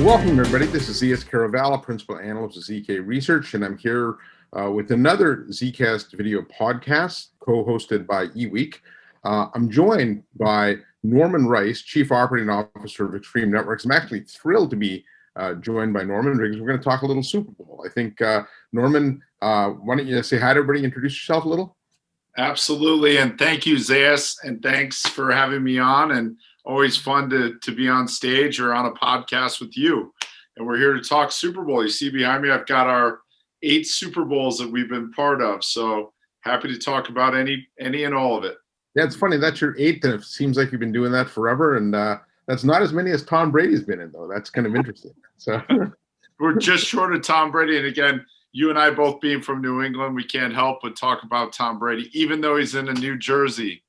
Welcome, everybody. This is Zeus Kerravala, Principal Analyst of ZK Research, and I'm here with another ZKast video podcast co-hosted by eWEEK. I'm joined by Norman Rice, Chief Operating Officer of Extreme Networks. I'm actually thrilled to be joined by Norman because we're going to talk a little Super Bowl. I think, Norman, why don't you say hi to everybody, introduce yourself a little? Absolutely, and thank you, Zeus, and thanks for having me on, and always fun to be on stage or on a podcast with you. And we're here to talk Super Bowl. You see behind me, I've got our 8 Super Bowls that we've been part of, so happy to talk about any and all of it. Yeah, it's funny, that's your 8th, and it seems like you've been doing that forever, and that's not as many as Tom Brady's been in, though. That's kind of interesting. So we're just short of Tom Brady, and again, you and I both being from New England, we can't help but talk about Tom Brady, even though he's in a New Jersey.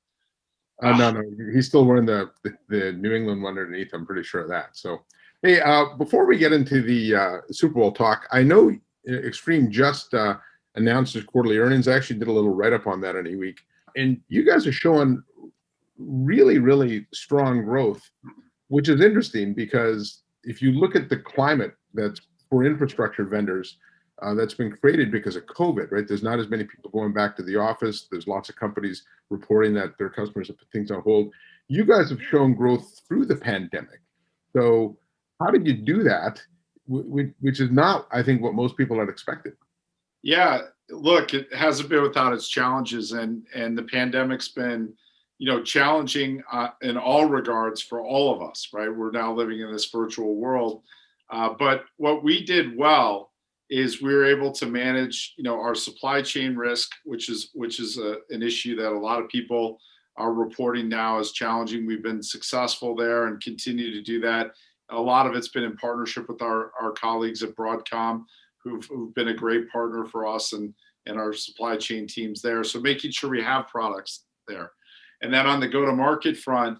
No, he's still wearing the New England one underneath. I'm pretty sure of that. So, hey, before we get into the Super Bowl talk, I know Extreme just announced its quarterly earnings. I actually did a little write-up on that on eWEEK. And you guys are showing really, really strong growth, which is interesting because if you look at the climate that's for infrastructure vendors, that's been created because of COVID, right? There's not as many people going back to the office. There's lots of companies reporting that their customers have put things on hold. You guys have shown growth through the pandemic. So how did you do that, which is not, I think, what most people had expected? Yeah, look, it hasn't been without its challenges, and the pandemic's been, challenging in all regards for all of us, right? We're now living in this virtual world. But what we did well is we were able to manage, our supply chain risk, which is an issue that a lot of people are reporting now as challenging. We've been successful there and continue to do that. A lot of it's been in partnership with our colleagues at Broadcom, who've been a great partner for us and our supply chain teams there. So making sure we have products there. And then on the go-to-market front,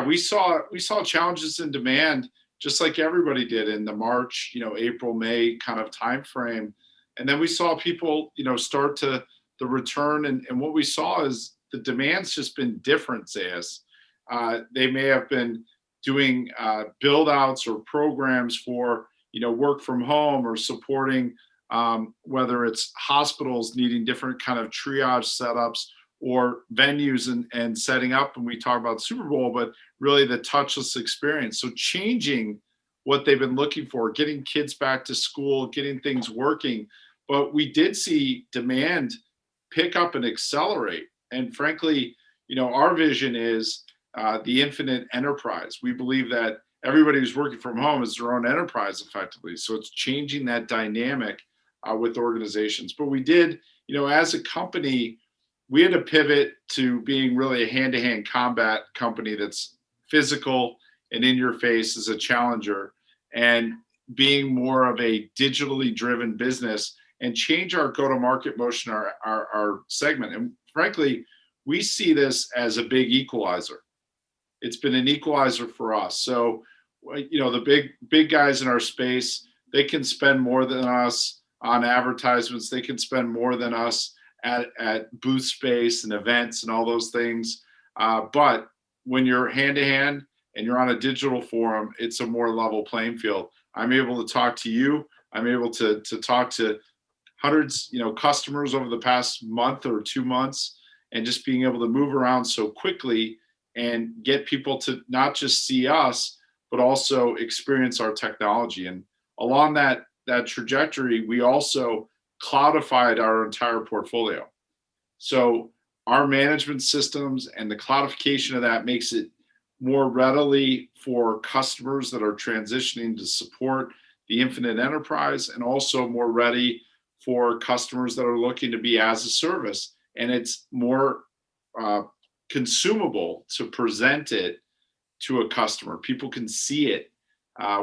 we saw challenges in demand, just like everybody did in the March, April, May kind of time frame. And then we saw people, start to the return. And what we saw is the demand's just been different, Zeus. They may have been doing build outs or programs for, work from home or supporting whether it's hospitals needing different kind of triage setups or venues and setting up when we talk about Super Bowl, but really the touchless experience. So changing what they've been looking for, getting kids back to school, getting things working. But we did see demand pick up and accelerate. And frankly, our vision is the infinite enterprise. We believe that everybody who's working from home is their own enterprise effectively. So it's changing that dynamic with organizations. But we did, as a company, we had to pivot to being really a hand-to-hand combat company that's physical and in your face as a challenger, and being more of a digitally driven business and change our go-to-market motion, our segment. And frankly, we see this as a big equalizer. It's been an equalizer for us. So, the big guys in our space, they can spend more than us on advertisements. They can spend more than us at booth space and events and all those things. But when you're hand-to-hand and you're on a digital forum, it's a more level playing field. I'm able to talk to you. I'm able to talk to hundreds, customers over the past month or 2 months, and just being able to move around so quickly and get people to not just see us, but also experience our technology. And along that trajectory, we also cloudified our entire portfolio. So our management systems and the cloudification of that makes it more readily for customers that are transitioning to support the infinite enterprise, and also more ready for customers that are looking to be as a service. And it's more consumable to present it to a customer. People can see it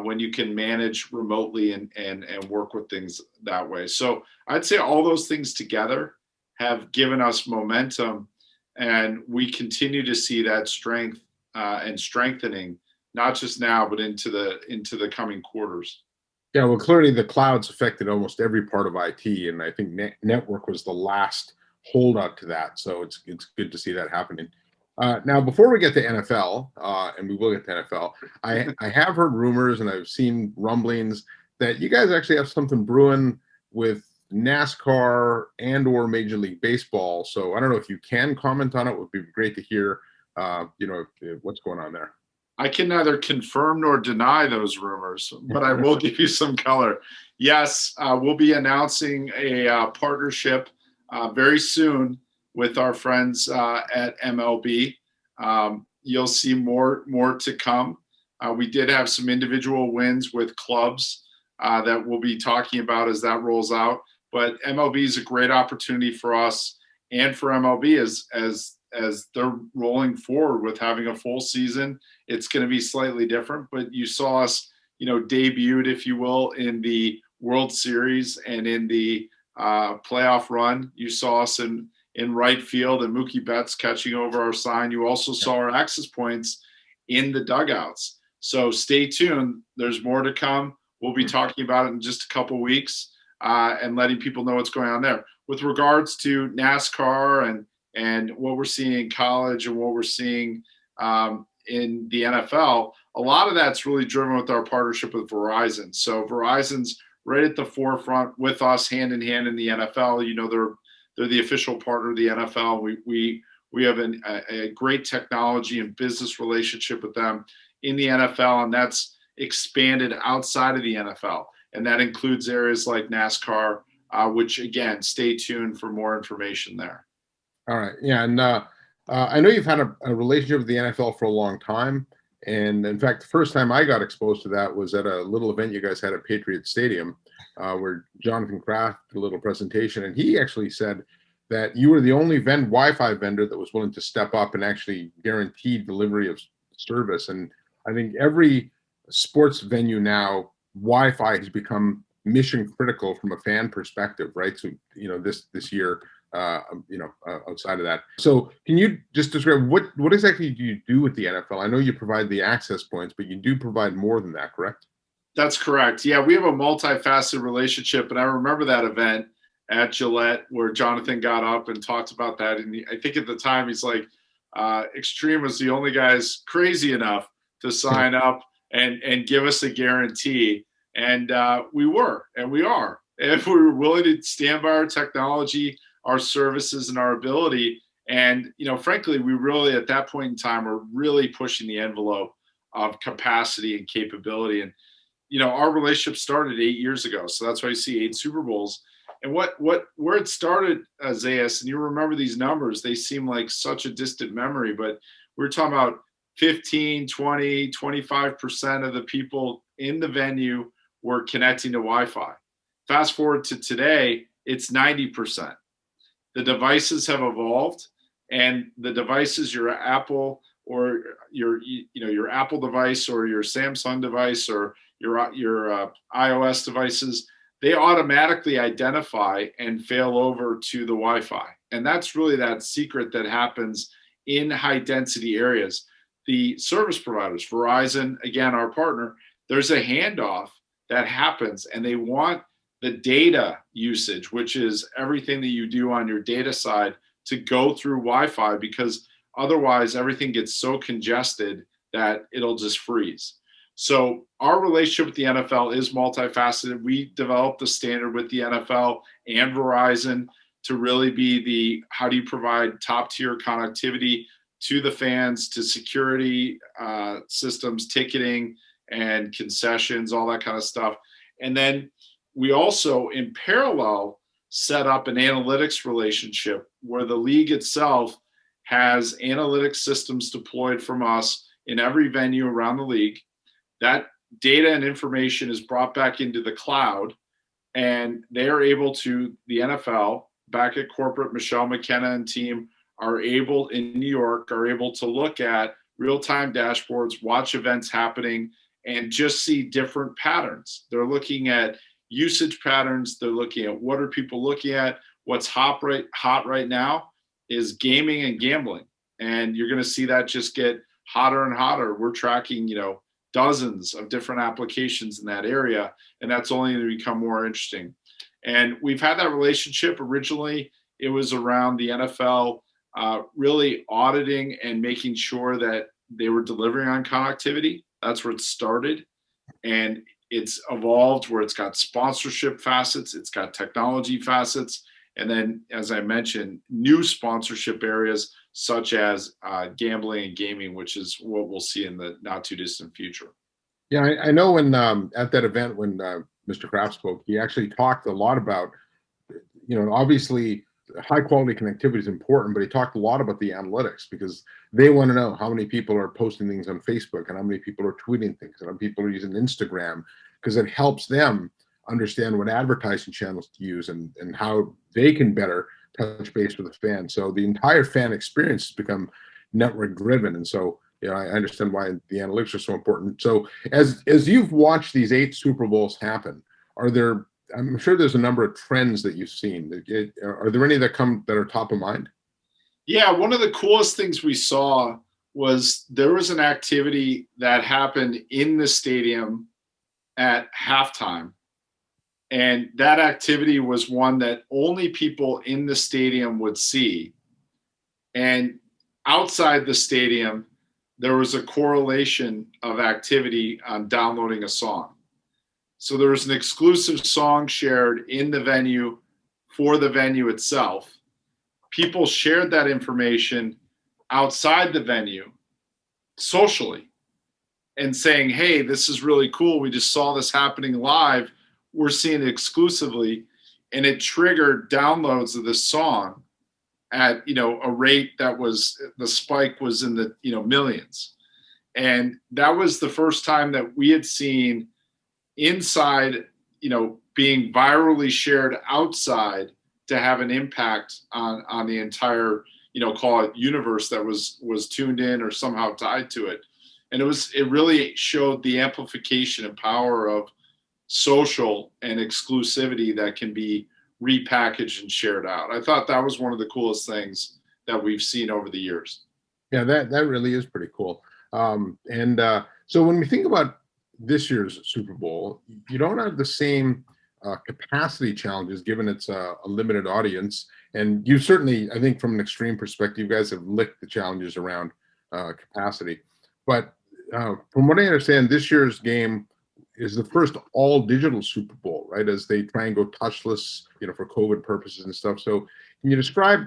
when you can manage remotely and work with things that way. So I'd say all those things together have given us momentum, and we continue to see that strength and strengthening, not just now, but into the coming quarters. Yeah, well, clearly the cloud's affected almost every part of IT, and I think network was the last holdout to that. So it's good to see that happening. Now, before we get to NFL, and we will get to NFL, I have heard rumors and I've seen rumblings that you guys actually have something brewing with NASCAR and or Major League Baseball. So I don't know if you can comment on it. It would be great to hear, what's going on there. I can neither confirm nor deny those rumors, but I will give you some color. Yes, we'll be announcing a partnership very soon with our friends at MLB. You'll see more to come. We did have some individual wins with clubs that we'll be talking about as that rolls out. But MLB is a great opportunity for us and for MLB as they're rolling forward with having a full season. It's going to be slightly different, but you saw us, debuted, if you will, in the World Series and in the playoff run. You saw us in right field and Mookie Betts catching over our sign. You also saw our access points in the dugouts. So stay tuned. There's more to come. We'll be talking about it in just a couple weeks and letting people know what's going on there. With regards to NASCAR and what we're seeing in college and what we're seeing in the NFL, a lot of that's really driven with our partnership with Verizon. So Verizon's right at the forefront with us, hand in hand in the NFL. They're the official partner of the NFL. We have a great technology and business relationship with them in the NFL, and that's expanded outside of the NFL. And that includes areas like NASCAR, which, again, stay tuned for more information there. All right. Yeah. And I know you've had a relationship with the NFL for a long time. And in fact, the first time I got exposed to that was at a little event you guys had at Patriot Stadium, where Jonathan Kraft did a little presentation. And he actually said that you were the only Wi-Fi vendor that was willing to step up and actually guarantee delivery of service. And I think every sports venue now, Wi-Fi has become mission critical from a fan perspective, right? So, this year, outside of that. So can you just describe what exactly do you do with the NFL? I know you provide the access points, but you do provide more than that, correct? That's correct. Yeah, we have a multifaceted relationship. And I remember that event at Gillette where Jonathan got up and talked about that. And I think at the time he's like, Extreme was the only guys crazy enough to sign up and give us a guarantee. And we were, and we are. If we were willing to stand by our technology, our services, and our ability. And, frankly, we really, at that point in time, were really pushing the envelope of capacity and capability. And, our relationship started 8 years ago. So that's why you see 8 Super Bowls. And where it started, Zeus, and you remember these numbers, they seem like such a distant memory, but we're talking about 15, 20, 25% of the people in the venue were connecting to Wi-Fi. Fast forward to today, it's 90%. The devices have evolved, and the devices, your Apple or your Apple device or your Samsung device or your iOS devices, they automatically identify and fail over to the Wi-Fi. And that's really that secret that happens in high density areas. The service providers, Verizon, again, our partner, there's a handoff that happens, and they want the data usage, which is everything that you do on your data side, to go through Wi-Fi, because otherwise everything gets so congested that it'll just freeze. So our relationship with the NFL is multifaceted. We developed the standard with the NFL and Verizon to really be how do you provide top tier connectivity to the fans, to security systems, ticketing and concessions, all that kind of stuff. And then we also, in parallel, set up an analytics relationship where the league itself has analytics systems deployed from us in every venue around the league. That data and information is brought back into the cloud, and they are able to, the NFL, back at corporate, Michelle McKenna and team are able, in New York, are able to look at real-time dashboards, watch events happening, and just see different patterns. They're looking at usage patterns. They're looking at what are people looking at. What's hot right now is gaming and gambling. And you're going to see that just get hotter and hotter. We're tracking, dozens of different applications in that area, and that's only going to become more interesting. And we've had that relationship. Originally, it was around the NFL really auditing and making sure that they were delivering on connectivity. That's where it started. And it's evolved where it's got sponsorship facets, it's got technology facets, and then, as I mentioned, new sponsorship areas such as gambling and gaming, which is what we'll see in the not too distant future. Yeah, I know when at that event when Mr. Kraft spoke, he actually talked a lot about, obviously high quality connectivity is important, but he talked a lot about the analytics because they want to know how many people are posting things on Facebook and how many people are tweeting things and how many people are using Instagram, because it helps them understand what advertising channels to use and how they can better touch base with the fan. So the entire fan experience has become network driven. And so, I understand why the analytics are so important. So as you've watched these 8 Super Bowls happen, I'm sure there's a number of trends that you've seen. Are there any that are top of mind? Yeah, one of the coolest things we saw was there was an activity that happened in the stadium at halftime. And that activity was one that only people in the stadium would see. And outside the stadium, there was a correlation of activity on downloading a song. So there was an exclusive song shared in the venue for the venue itself. People shared that information outside the venue socially and saying, hey, this is really cool. We just saw this happening live. We're seeing it exclusively. And it triggered downloads of this song at, a rate that was, the spike was in the, millions. And that was the first time that we had seen inside, being virally shared outside to have an impact on the entire, call it universe that was tuned in or somehow tied to it. And it really showed the amplification and power of social and exclusivity that can be repackaged and shared out. I thought that was one of the coolest things that we've seen over the years. Yeah, that really is pretty cool. So when we think about this year's Super Bowl, you don't have the same capacity challenges given it's a limited audience. And you certainly, I think from an extreme perspective, you guys have licked the challenges around capacity. But from what I understand, this year's game is the first all digital Super Bowl, right? As they try and go touchless, for COVID purposes and stuff. So can you describe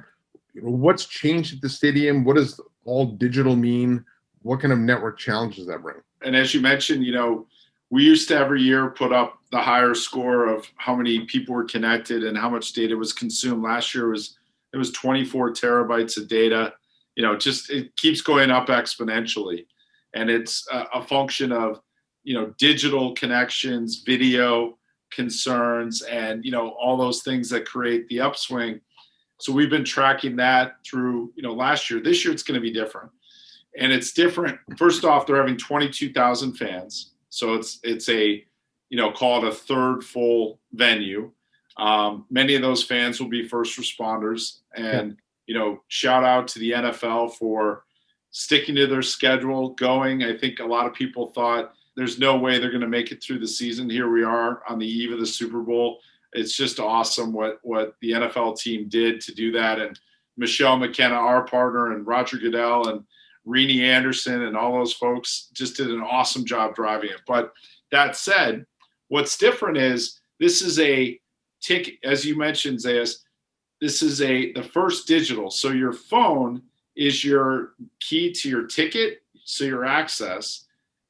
what's changed at the stadium? What does all digital mean? What kind of network challenges that bring? And as you mentioned, we used to every year put up the higher score of how many people were connected and how much data was consumed. Last year it was 24 terabytes of data. It keeps going up exponentially. And it's a function of, digital connections, video concerns, and, all those things that create the upswing. So we've been tracking that through, last year. This year it's going to be different. And it's different. First off, they're having 22,000 fans. So it's a, call it a third full venue. Many of those fans will be first responders. And, shout out to the NFL for sticking to their schedule, going. I think a lot of people thought there's no way they're going to make it through the season. Here we are on the eve of the Super Bowl. It's just awesome what the NFL team did to do that. And Michelle McKenna, our partner, and Roger Goodell and Renee Anderson and all those folks just did an awesome job driving it. But that said, what's different is this is a ticket, as you mentioned, Zeus, this is the first digital. So your phone is your key to your ticket, so your access.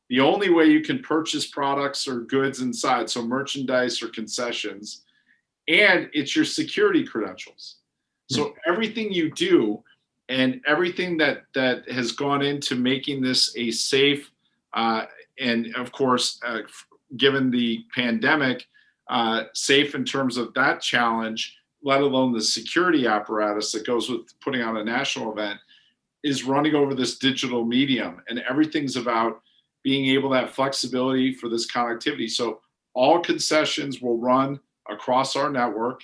The only way you can purchase products or goods inside, so merchandise or concessions, and it's your security credentials. So everything you do and everything that has gone into making this a safe and of course, given the pandemic, safe in terms of that challenge, let alone the security apparatus that goes with putting on a national event, is running over this digital medium. And everything's about being able to have flexibility for this connectivity. So all concessions will run across our network,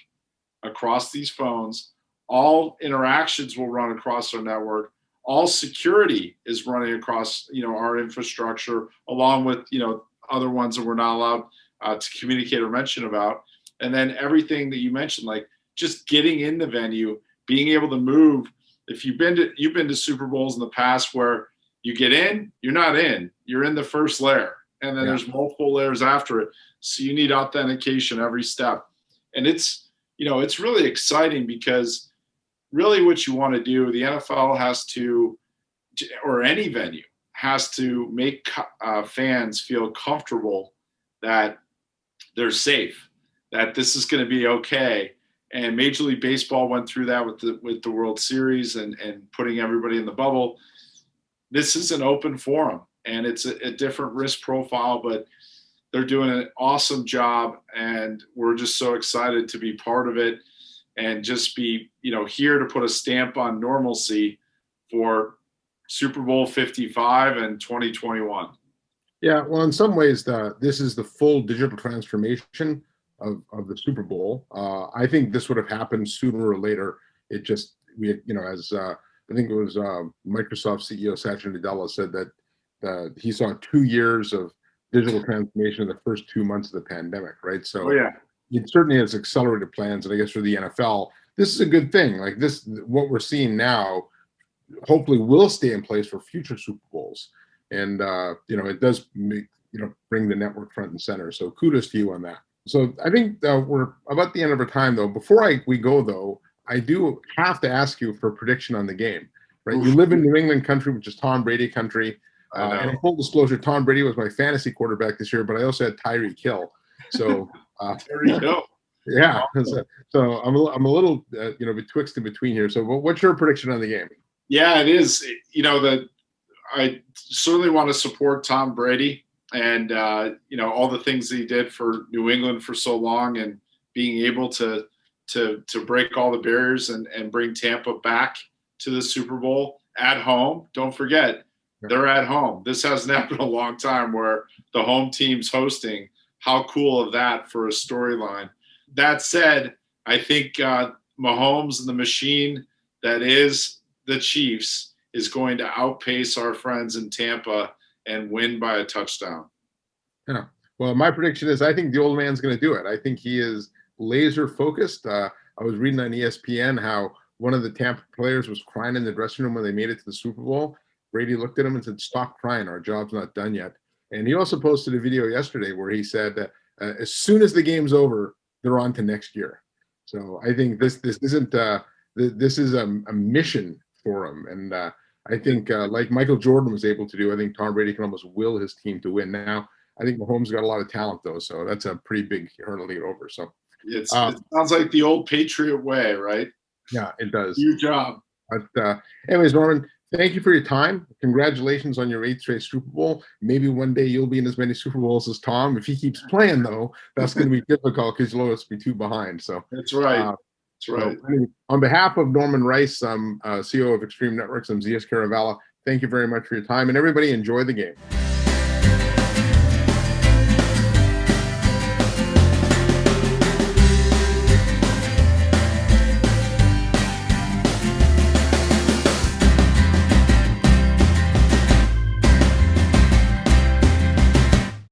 across these phones. All interactions will run across our network. All security is running across, our infrastructure, along with, other ones that we're not allowed to communicate or mention about. And then everything that you mentioned, like just getting in the venue, being able to move if you've been to Super Bowls in the past where you get in, you're not in, you're in the first layer, and then there's multiple layers after it. So you need authentication every step. And it's really exciting because really what you want to do, the NFL has to, or any venue has to make fans feel comfortable that they're safe, that this is going to be okay. And Major League Baseball went through that with the World Series and putting everybody in the bubble. This is an open forum, and it's a different risk profile, but they're doing an awesome job, and we're just so excited to be part of it and just be, here to put a stamp on normalcy for Super Bowl 55 and 2021. Yeah, well, in some ways, this is the full digital transformation of the Super Bowl. I think this would have happened sooner or later. It just, as I think it was Microsoft CEO Satya Nadella said that he saw 2 years of digital transformation in the first 2 months of the pandemic, right? So it certainly has accelerated plans, and I guess for the NFL, this is a good thing. Like this, what we're seeing now, hopefully will stay in place for future Super Bowls. And, it does make, bring the network front and center. So kudos to you on that. So I think we're about the end of our time, though. Before we go, though, I do have to ask you for a prediction on the game, right? You live in New England country, which is Tom Brady country. And in full disclosure, Tom Brady was my fantasy quarterback this year, but I also had Tyreek Hill. So Tyreek Hill. Yeah. So I'm a little, betwixt and between here. So what's your prediction on the game? Yeah, it is. I certainly want to support Tom Brady and, all the things that he did for New England for so long, and being able to break all the barriers and bring Tampa back to the Super Bowl at home. Don't forget, they're at home. This hasn't happened in a long time where the home team's hosting. How cool of that for a storyline. That said, I think Mahomes and the machine that is the Chiefs is going to outpace our friends in Tampa and win by a touchdown. Yeah. Well, my prediction is I think the old man's going to do it. I think he is laser focused. I was reading on ESPN how one of the Tampa players was crying in the dressing room when they made it to the Super Bowl. Brady looked at him and said, "Stop crying. Our job's not done yet." And he also posted a video yesterday where he said that as soon as the game's over, they're on to next year. So I think this isn't this is a mission for him. And I think like Michael Jordan was able to do, I think Tom Brady can almost will his team to win. Now, I think Mahomes got a lot of talent, though, so that's a pretty big hurdle to get over. So it sounds like the old Patriot way, right? Yeah, it does. Your job. But anyways, Norman, thank you for your time. Congratulations on your 8th straight Super Bowl. Maybe one day you'll be in as many Super Bowls as Tom. If he keeps playing, though, that's going to be difficult because you'll always be 2 behind. So that's right. That's right. So, anyway, on behalf of Norman Rice, CEO of Extreme Networks, I'm Zeus Kerravala. Thank you very much for your time, and everybody enjoy the game.